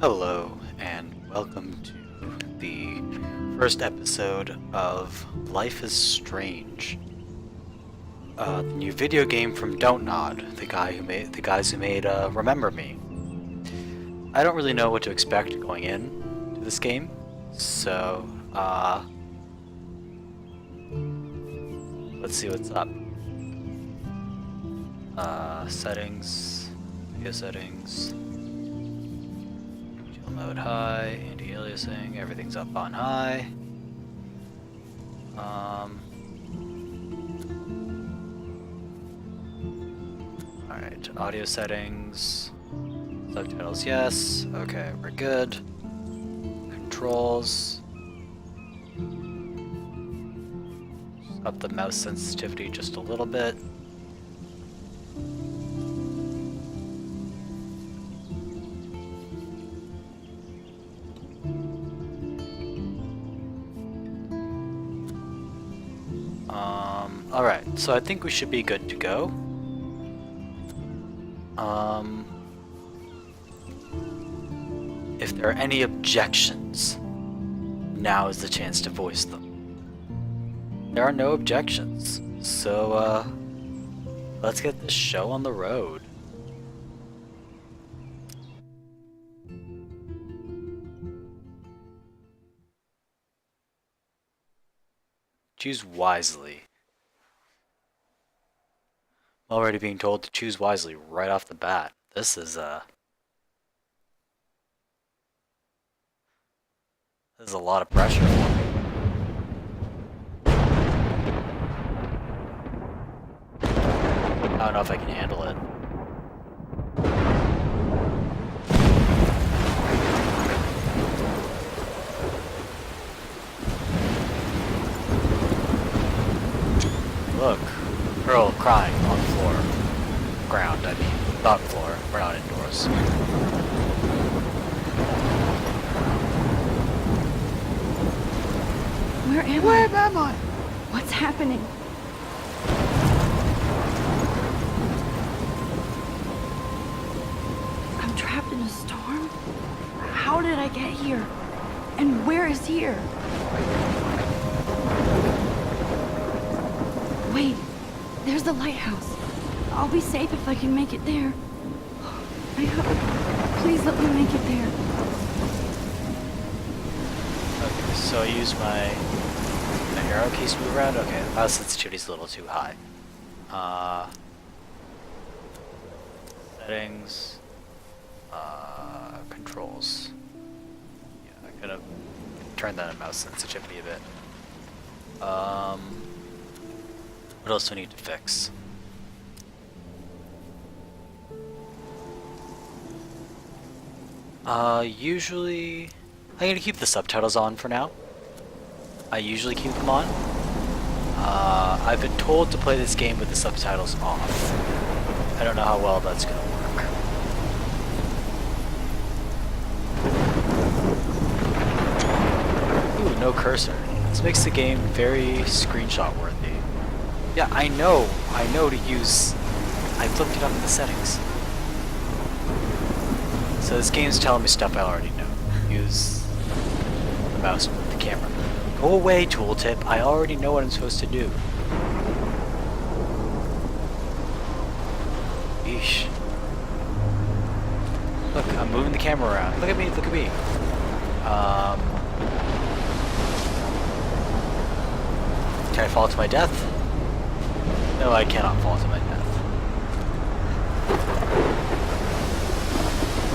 Hello, and welcome to the first episode of Life is Strange, the new video game from Don't Nod, the guys who made Remember Me. I don't really know what to expect going in to this game, so let's see what's up. Settings, video settings. Mode high, anti-aliasing, everything's up on high. Alright, audio settings, subtitles yes, okay, we're good. Controls. Up the mouse sensitivity just a little bit. Alright, so I think we should be good to go. If there are any objections, now is the chance to voice them. There are no objections, so let's get this show on the road. Choose wisely. I'm already being told to choose wisely right off the bat. This is a lot of pressure for me. I don't know if I can handle it. Look, girl crying on the floor. Ground, I mean. Not floor. We're not indoors. Where am I? What's happening? I'm trapped in a storm? How did I get here? And where is here? Wait, there's the lighthouse. I'll be safe if I can make it there. I hope. Please let me make it there. Okay, so I use my arrow keys to move around? Okay, the mouse sensitivity's a little too high. Settings. Controls. Yeah, I could have turned that mouse sensitivity a bit. What else do I need to fix? Usually I'm gonna keep the subtitles on for now. I usually keep them on. I've been told to play this game with the subtitles off. I don't know how well that's gonna work. Ooh, no cursor. This makes the game very screenshot worthy. Yeah, I know to use... I've looked it up in the settings. So this game's telling me stuff I already know. Use the mouse with the camera. Go away, tooltip. I already know what I'm supposed to do. Yeesh. Look, I'm moving the camera around. Look at me, look at me. Can I fall to my death? No, I cannot fall to my death.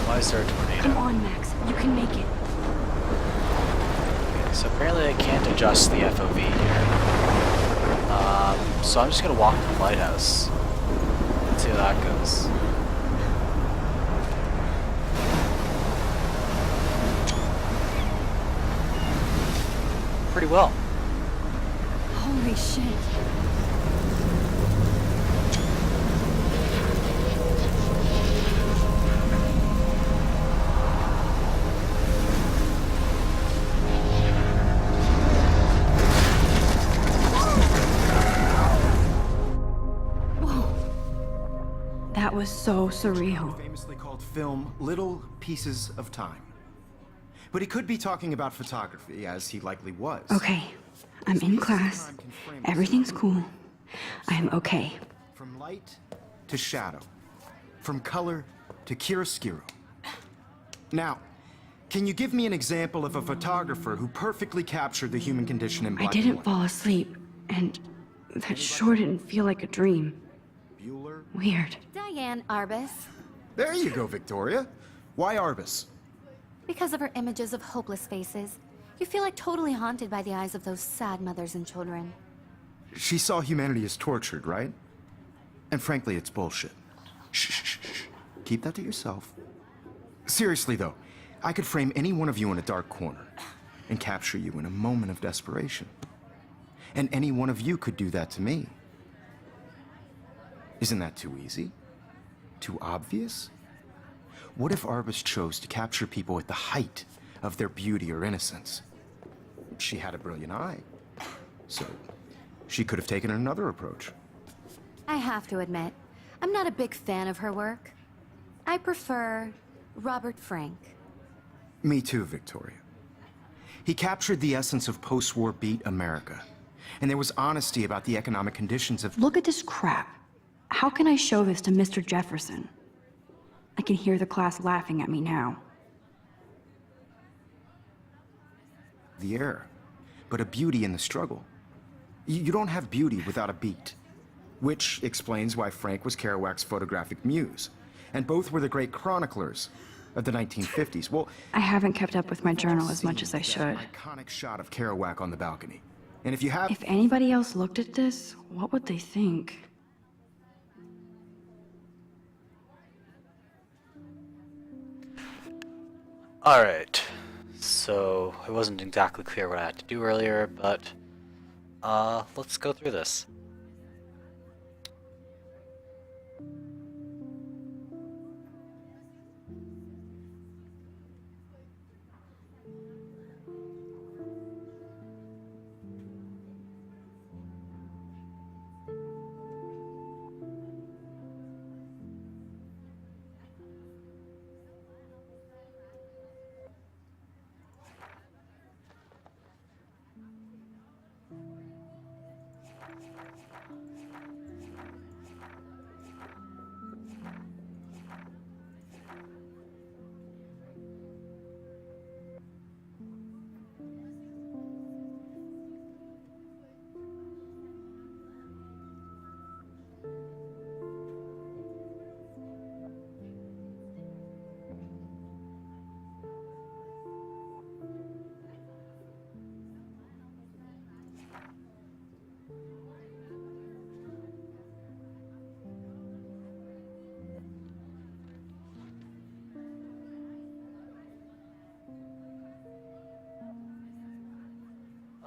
Why is there a tornado? Come on, Max. You can make it. Okay, so apparently I can't adjust the FOV here. So I'm just gonna walk to the lighthouse. Let's see how that goes. Pretty well. Holy shit. was so surreal. Famously called film Little Pieces of Time. But he could be talking about photography, as he likely was. Okay, I'm in class. Everything's cool. I am okay. From light to shadow. From color to chiaroscuro. Now, can you give me an example of a photographer who perfectly captured the human condition in I black didn't and white? fall asleep, and that sure didn't feel like a dream. Bueller? Weird. Diane Arbus. There you go, Victoria. Why Arbus? Because of her images of hopeless faces, you feel like totally haunted by the eyes of those sad mothers and children. She saw humanity as tortured, right? And frankly, it's bullshit. Shh, shh, shh, shh. Keep that to yourself. Seriously, though, I could frame any one of you in a dark corner and capture you in a moment of desperation. And any one of you could do that to me. Isn't that too easy? Too obvious? What if Arbus chose to capture people at the height of their beauty or innocence? She had a brilliant eye, so she could have taken another approach. I have to admit, I'm not a big fan of her work. I prefer Robert Frank. Me too, Victoria. He captured the essence of post-war beat America, and there was honesty about the economic conditions of... Look at this crap. How can I show this to Mr. Jefferson? I can hear the class laughing at me now. the air, but a beauty in the struggle. You don't have beauty without a beat. Which explains why Frank was Kerouac's photographic muse. And both were the great chroniclers of the 1950s. Well, I haven't kept up with my journal as much seen as I that should. iconic shot of Kerouac on the balcony. And if you have... If anybody else looked at this, what would they think? Alright, so it wasn't exactly clear what I had to do earlier, but let's go through this.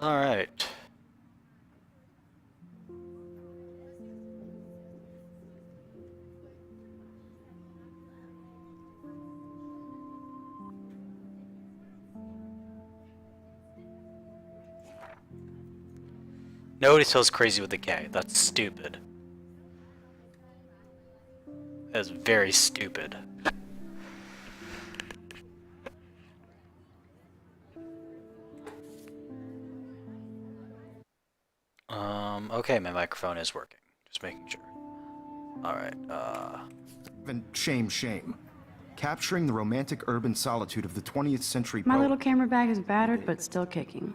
Alright. Nobody feels crazy with a K. That's stupid. That's very stupid. Okay, my microphone is working. Just making sure. Alright, And shame. Capturing the romantic urban solitude of the 20th century My poet. little camera bag is battered, but still kicking.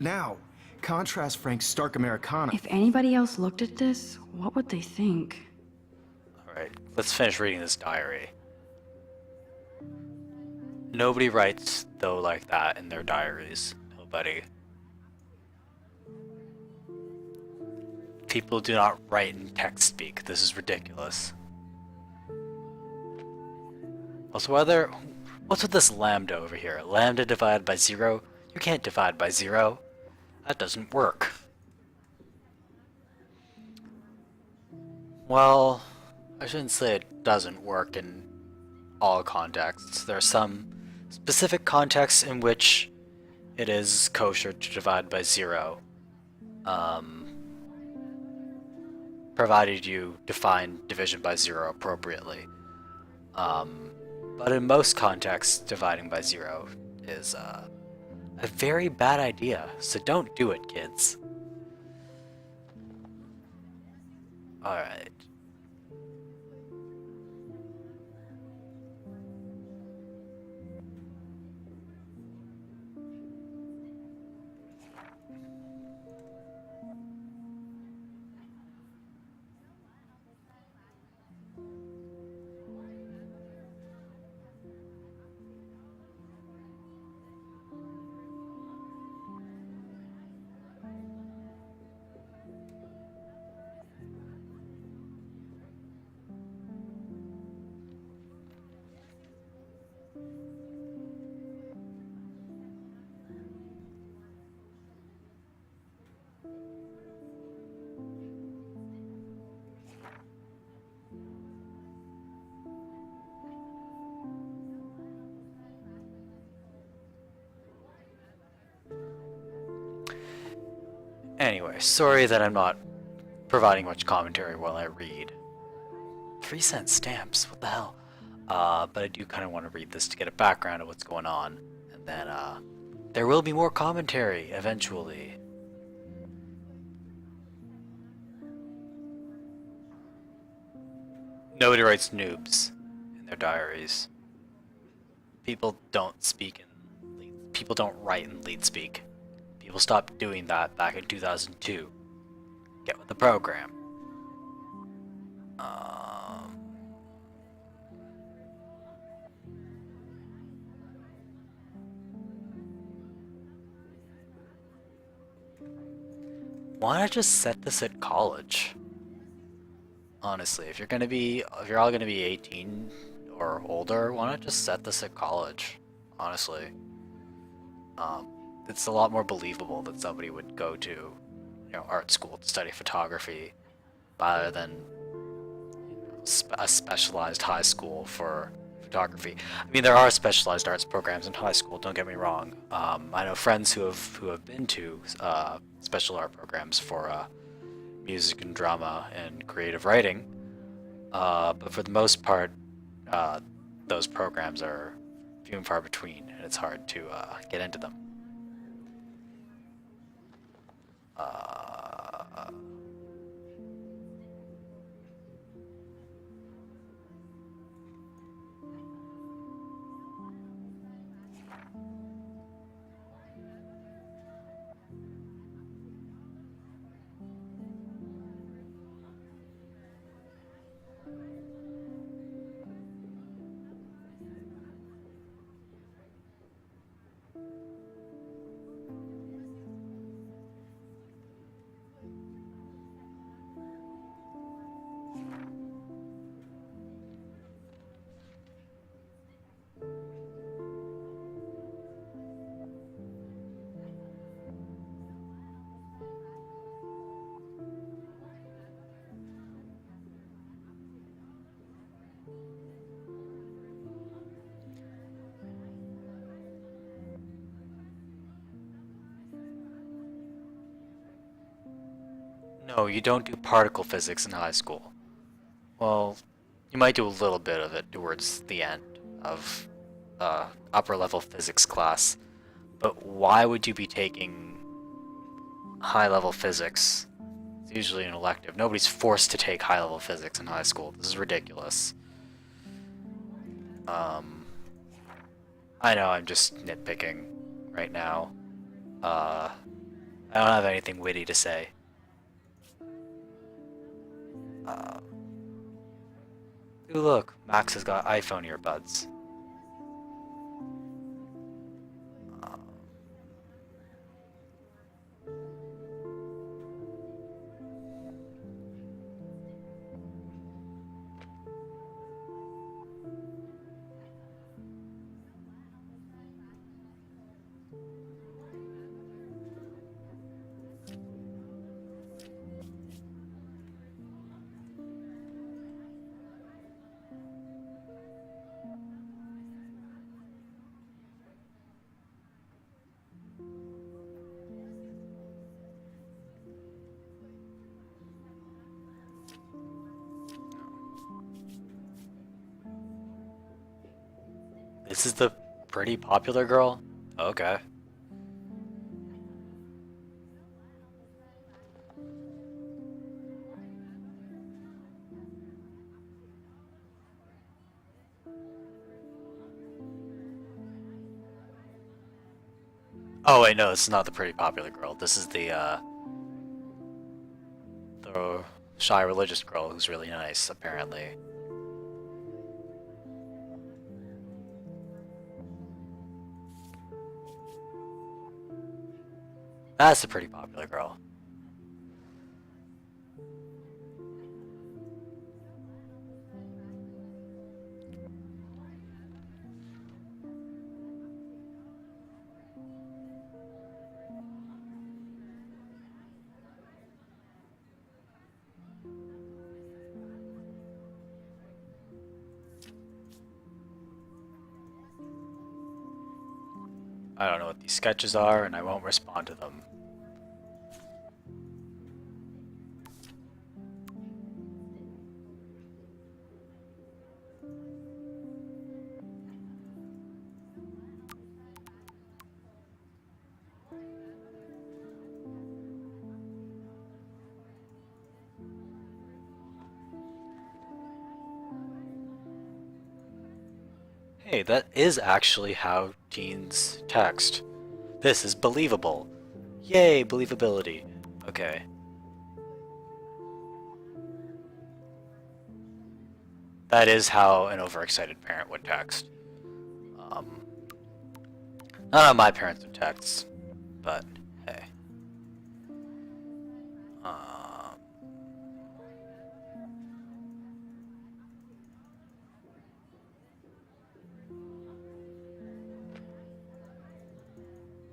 Now, contrast Frank's stark Americana. If anybody else looked at this, what would they think? alright. Let's finish reading this diary. Nobody writes, though, like that in their diaries. Nobody. People do not write in text speak. This is ridiculous. Also, what's with this lambda over here? Lambda divided by 0? You can't divide by 0. That doesn't work. Well, I shouldn't say it doesn't work in all contexts. There are some specific contexts in which it is kosher to divide by 0. Provided you define division by 0 appropriately. But in most contexts, dividing by 0 is a very bad idea. So don't do it, kids. Alright. Anyway, sorry that I'm not providing much commentary while I read. 3-cent stamps, what the hell? But I do kind of want to read this to get a background of what's going on. And then, there will be more commentary eventually. Nobody writes noobs in their diaries. People don't speak in lead, people don't write in lead speak. People stopped doing that back in 2002. Get with the program. Why not just set this at college? Honestly, if you're all gonna be 18 or older, why not just set this at college? Honestly. It's a lot more believable that somebody would go to, art school to study photography, rather than a specialized high school for photography. I mean, there are specialized arts programs in high school. Don't get me wrong. I know friends who have been to special art programs for music and drama and creative writing, but for the most part, those programs are few and far between, and it's hard to get into them. No, you don't do particle physics in high school. Well, you might do a little bit of it towards the end of upper level physics class, but why would you be taking high level physics? It's usually an elective. Nobody's forced to take high level physics in high school. This is ridiculous. I know I'm just nitpicking right now. I don't have anything witty to say. Ooh, look, Max has got iPhone earbuds. This is the pretty popular girl? Okay. Oh wait, no, this is not the pretty popular girl. This is the shy religious girl who's really nice, apparently. That's a pretty popular girl. I don't know what these sketches are, and I won't respond to them. Hey, that is actually how teens text. This is believable. Yay, believability. Okay. That is how an overexcited parent would text. None of my parents would text, but hey.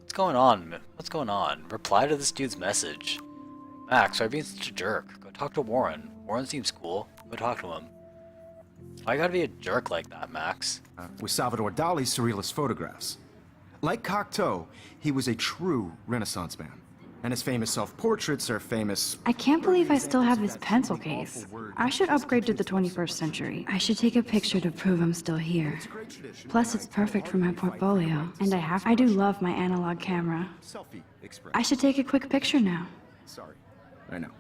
What's going on? What's going on? Reply to this dude's message. Max, why are you being such a jerk? Go talk to Warren. Warren seems cool. Go talk to him. Why you gotta be a jerk like that, Max? With Salvador Dali's surrealist photographs. Like Cocteau, he was a true Renaissance man. And his famous self-portraits are famous... I can't believe I still have this pencil case. I should upgrade to the 21st century. I should take a picture to prove I'm still here. Plus, it's perfect for my portfolio. And I do love my analog camera. I should take a quick picture now. Sorry, I know.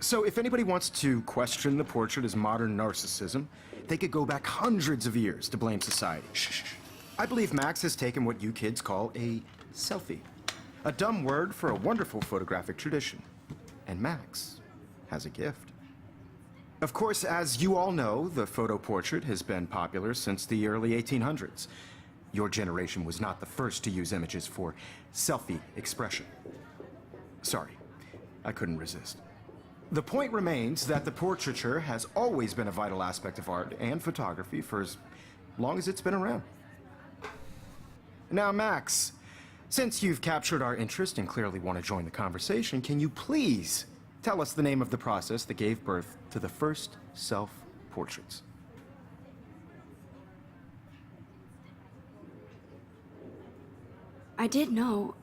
So if anybody wants to question the portrait as modern narcissism, they could go back hundreds of years to blame society. Shh. I believe Max has taken what you kids call a selfie. A dumb word for a wonderful photographic tradition. And Max has a gift. Of course, as you all know, the photo portrait has been popular since the early 1800s. Your generation was not the first to use images for selfie expression. Sorry, I couldn't resist. The point remains that the portraiture has always been a vital aspect of art and photography for as long as it's been around. Now, Max, since you've captured our interest and clearly want to join the conversation, can you please tell us the name of the process that gave birth to the first self-portraits? I did know,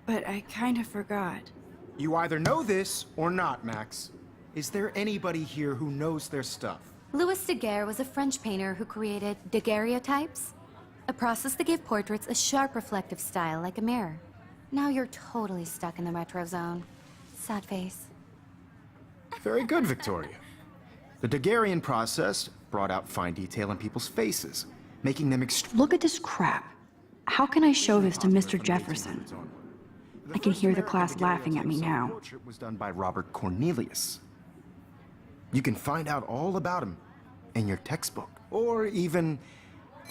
but I kind of forgot. You either know this or not, Max. Is there anybody here who knows their stuff? Louis Daguerre was a French painter who created daguerreotypes, a process that gave portraits a sharp reflective style like a mirror. Now you're totally stuck in the retro zone. Sad face. Very good, Victoria. The Daguerrean process brought out fine detail in people's faces, making them Look at this crap. How can I show this to Mr. Jefferson? I can hear the class laughing at me now. The portrait was done by Robert Cornelius. You can find out all about him in your textbook, or even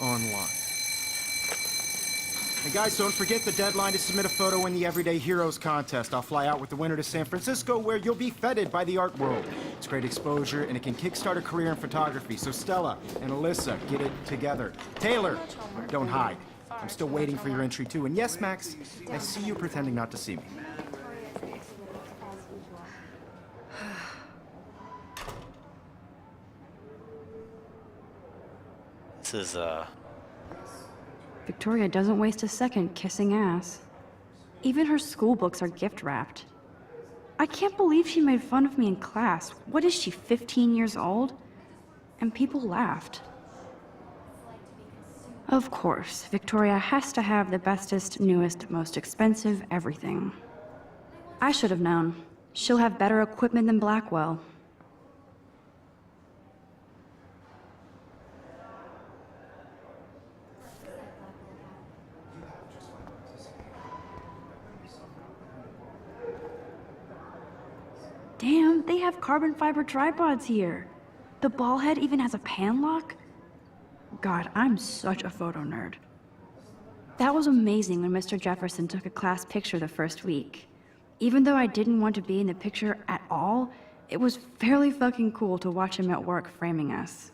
online. And guys, don't forget the deadline to submit a photo in the Everyday Heroes contest. I'll fly out with the winner to San Francisco, where you'll be feted by the art world. It's great exposure, and it can kickstart a career in photography. So Stella and Alyssa, get it together. Taylor, don't hide. I'm still waiting for your entry, too. And yes, Max, I see you pretending not to see me. This is, Victoria doesn't waste a second kissing ass. Even her school books are gift wrapped. I can't believe she made fun of me in class. What is she, 15 years old? And people laughed. Of course, Victoria has to have the bestest, newest, most expensive everything. I should have known. She'll have better equipment than Blackwell. Damn, they have carbon fiber tripods here. The ball head even has a pan lock? God, I'm such a photo nerd. That was amazing when Mr. Jefferson took a class picture the first week. Even though I didn't want to be in the picture at all, it was fairly fucking cool to watch him at work framing us.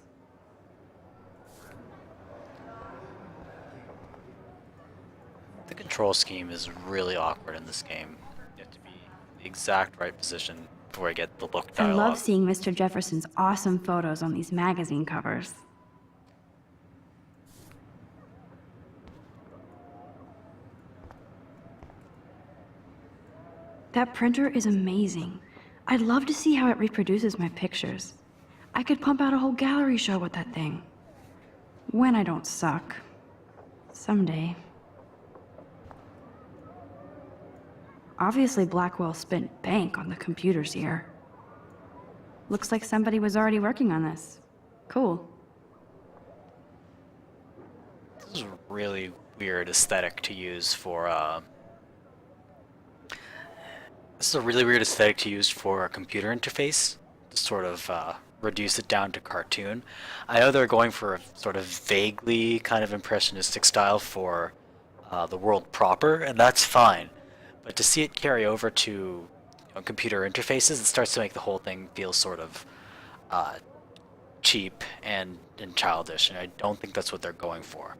The control scheme is really awkward in this game. You have to be in the exact right position before I get the look I dialogue. love seeing Mr. Jefferson's awesome photos on these magazine covers. That printer is amazing. I'd love to see how it reproduces my pictures. I could pump out a whole gallery show with that thing. When I don't suck. Someday. Obviously, Blackwell spent bank on the computers here. Looks like somebody was already working on this. Cool. This is a really weird aesthetic to use for, This is a really weird aesthetic to use for a computer interface, to sort of reduce it down to cartoon. I know they're going for a sort of vaguely kind of impressionistic style for the world proper, and that's fine. But to see it carry over to computer interfaces, it starts to make the whole thing feel sort of cheap and childish, and I don't think that's what they're going for.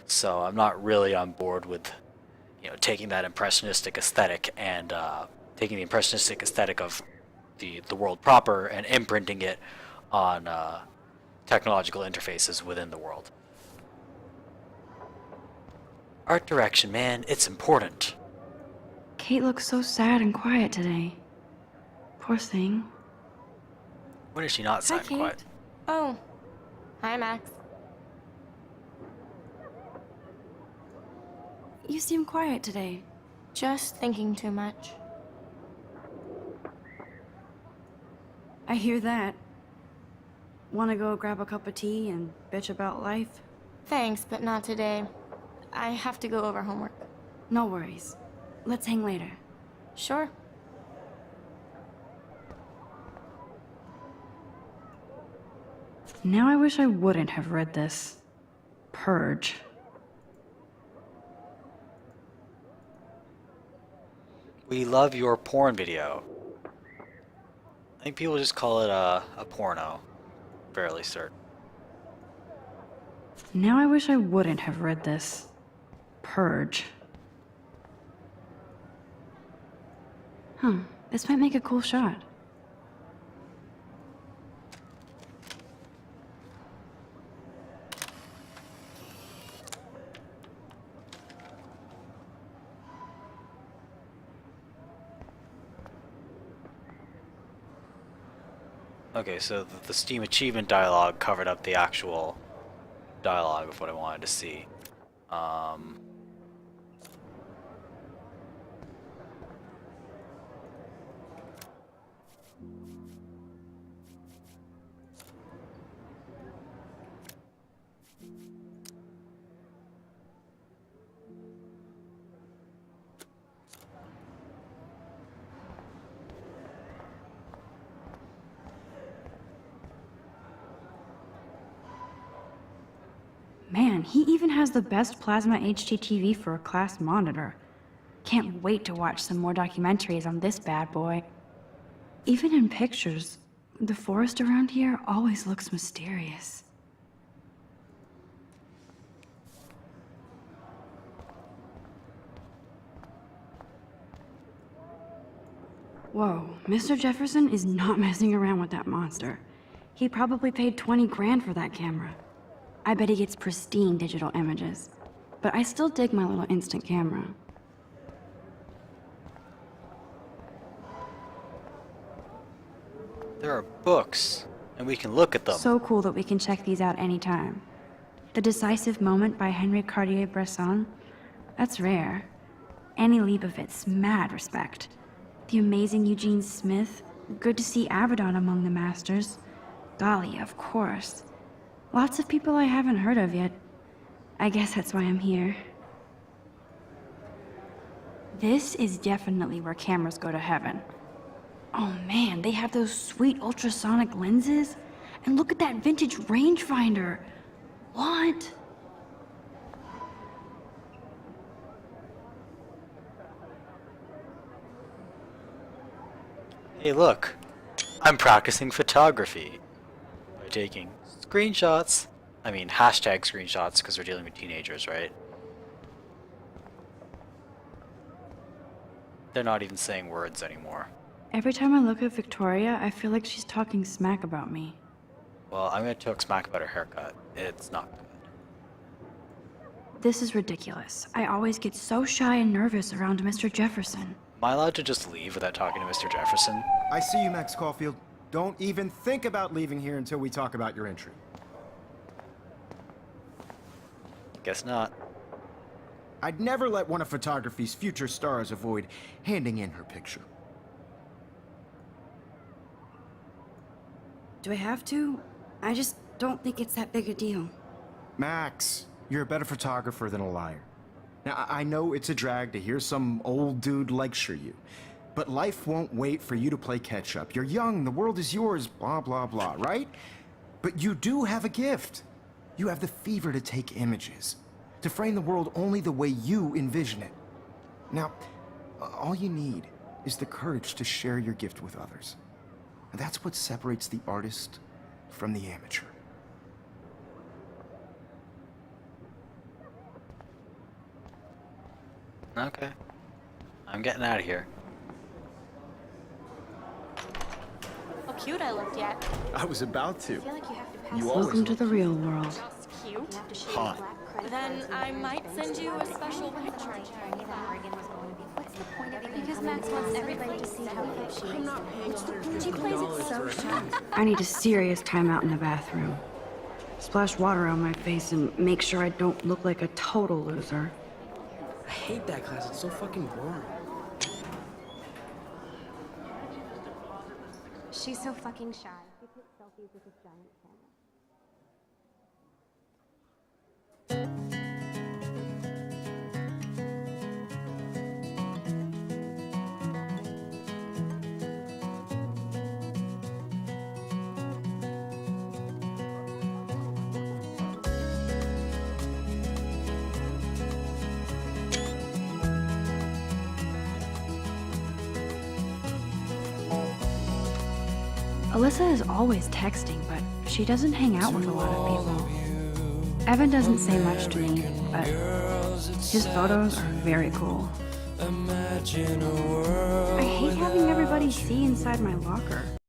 So I'm not really on board with taking that impressionistic aesthetic and taking the impressionistic aesthetic of the world proper and imprinting it on technological interfaces within the world. Art direction, man, it's important. Kate looks so sad and quiet today. Poor thing. When is she not Hi, sad and quiet? Kate. Oh. Hi, Max. You seem quiet today. Just thinking too much. I hear that. Wanna go grab a cup of tea and bitch about life? Thanks, but not today. I have to go over homework. No worries. Let's hang later. Sure. Now I wish I wouldn't have read this. Purge. We love your porn video. I think people just call it a porno. Fairly certain. Now I wish I wouldn't have read this. Purge. This might make a cool shot. Okay, so the Steam achievement dialogue covered up the actual dialogue of what I wanted to see. Man, he even has the best plasma HDTV for a class monitor. Can't wait to watch some more documentaries on this bad boy. Even in pictures, the forest around here always looks mysterious. Whoa, Mr. Jefferson is not messing around with that monster. He probably paid 20 grand for that camera. I bet he gets pristine digital images. But I still dig my little instant camera. There are books, and we can look at them. So cool that we can check these out anytime. The Decisive Moment by Henry Cartier-Bresson. That's rare. Annie Leibovitz, mad respect. The amazing Eugene Smith. Good to see Abaddon among the masters. Golly, of course. Lots of people I haven't heard of yet. I guess that's why I'm here. This is definitely where cameras go to heaven. Oh man, they have those sweet ultrasonic lenses. And look at that vintage rangefinder. What? Hey look, I'm practicing photography by taking screenshots. I mean hashtag screenshots because we're dealing with teenagers, right? They're not even saying words anymore. Every time I look at Victoria, I feel like she's talking smack about me. Well, I'm gonna talk smack about her haircut. It's not good. This is ridiculous. I always get so shy and nervous around Mr. Jefferson. Am I allowed to just leave without talking to Mr. Jefferson? I see you, Max Caulfield. Don't even think about leaving here until we talk about your entry. Guess not. I'd never let one of photography's future stars avoid handing in her picture. Do I have to? I just don't think it's that big a deal. Max, you're a better photographer than a liar. Now, I know it's a drag to hear some old dude lecture you, but life won't wait for you to play catch-up. You're young, the world is yours, blah, blah, blah, right? But you do have a gift. You have the fever to take images, to frame the world only the way you envision it. Now, all you need is the courage to share your gift with others. And that's what separates the artist from the amateur. Okay. I'm getting out of here. How cute I looked yet. I was about to. I feel like you have to pass. You always Welcome to the real world. That's cute. hot. Then I might send you a special picture. What's the point of it? Because Max wants everybody to see how good she is. She plays it so shy. I need a serious timeout in the bathroom. Splash water on my face and make sure I don't look like a total loser. I hate that class. It's so fucking boring. She's so fucking shy. She takes selfies with this giant camera. Alyssa is always texting, but she doesn't hang out with a lot of people. Evan doesn't say much to me, but his photos are very cool. I hate having everybody see inside my locker.